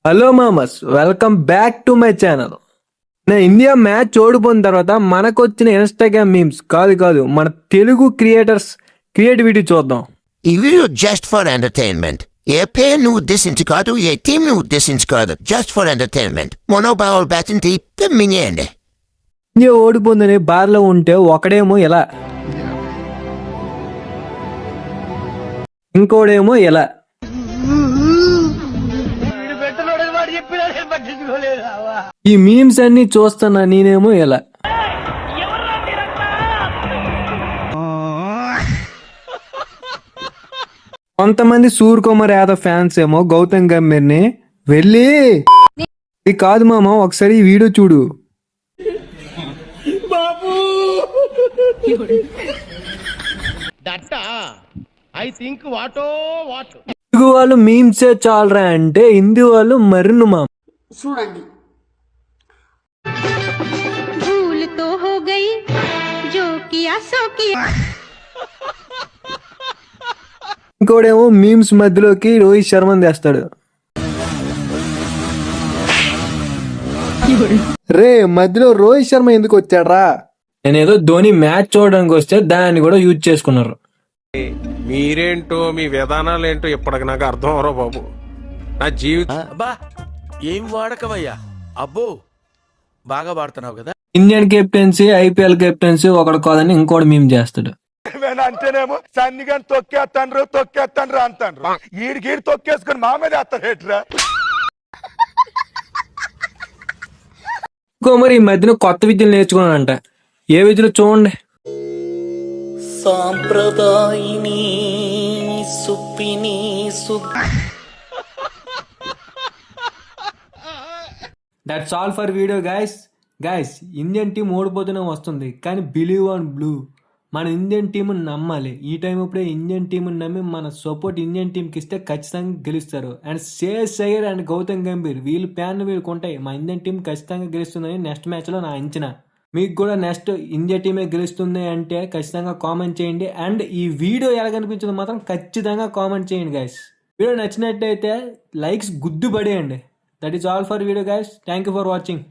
Hello మామస్, welcome back to my channel. India match ఓడిపోయిన తర్వాత మనకొచ్చిన ఇన్స్టాగ్రామ్ మీమ్స్ కాదు మన తెలుగు క్రియేటర్స్ క్రియేటివిటీ చూద్దాం. ఈ వీడియో జస్ట్ ఫర్ ఎంటర్టైన్మెంట్. ఏ పేరును ఉద్దేశించి ఏ టీంను ఉద్దేశించి జస్ట్ ఫర్ ఎంటర్టైన్మెంట్. మనోభావాలు బ్యాటింగ్ మింగేయండి. ఇండియా ఓడిపోయిందని బార్లో ఉంటే ఒకడేమో ఎలా, ఇంకోడేమో ఎలా. ఈ మీమ్స్ అన్ని చూస్తున్నా నేనేమో ఎలా. కొంతమంది సూర్యకుమార్ యాదవ్ ఫ్యాన్స్ ఏమో గౌతమ్ గంభీర్ని వెళ్ళి ఇది కాదు మామ, ఒకసారి ఈ వీడియో చూడు. తెలుగు వాళ్ళు మీమ్సే చాలరా అంటే హిందీ వాళ్ళు మరిను మామ. చూడండి, ఇంకోడేమో మీమ్స్ మధ్యలోకి రోహిత్ శర్మని తెస్తాడు. రే మధ్యలో రోహిత్ శర్మ ఎందుకు వచ్చాడ్రా? నేనేదో ధోని మ్యాచ్ చూడడానికి వస్తే దాన్ని కూడా యూజ్ చేసుకున్నారు. మీరేంటో మీ విధానాలు ఏంటో ఇప్పటికి నాకు అర్థం అవరో బాబు. నా జీవితం ఏం వాడకవయ్యా, అబ్బో బాగా వాడుతున్నావు కదా. ఇండియన్ కెప్టెన్సీ, ఐపీఎల్ కెప్టెన్సీ ఒకడు కాదని ఇంకోటి మీమ్ చేస్తాడు. అంటేనేమో సన్నిగాని తొక్కేస్తాండ్రు అంటాండ్రు. ఈడికి తొక్కేసుకుని మా మీద వేస్తారేట్రా. ఇంకో మరి ఈ మధ్యన కొత్త విద్యలు నేర్చుకున్నానంట. ఏ విద్యలో చూడండి. సాంప్రదాయిని సుప్పిని that's all for video guys. Indian team ఓడిపోతూనే వస్తుంది, కానీ బిలీవ్ ఆన్ బ్లూ. మన ఇండియన్ టీంని నమ్మాలి. ఈ టైం ఇప్పుడే ఇండియన్ టీంని నమ్మి మన సపోర్ట్ ఇండియన్ టీంకి ఇస్తే ఖచ్చితంగా గెలుస్తారు. అండ్ శ్రేయస్ అయ్యర్ అండ్ గౌతమ్ గంభీర్ వీళ్ళు ప్యాన్ వీళ్ళకి ఉంటాయి. మా ఇండియన్ టీం ఖచ్చితంగా గెలుస్తుందని నెక్స్ట్ మ్యాచ్లో నా అంచనా. మీకు కూడా నెక్స్ట్ ఇండియా టీమే గెలుస్తుంది అంటే ఖచ్చితంగా కామెంట్ చేయండి. అండ్ ఈ వీడియో ఎలా కనిపించిందో మాత్రం ఖచ్చితంగా కామెంట్ చేయండి గైస్. వీడియో నచ్చినట్టయితే లైక్స్ గుద్దు పడేయండి. That is all for video guys. Thank you for watching.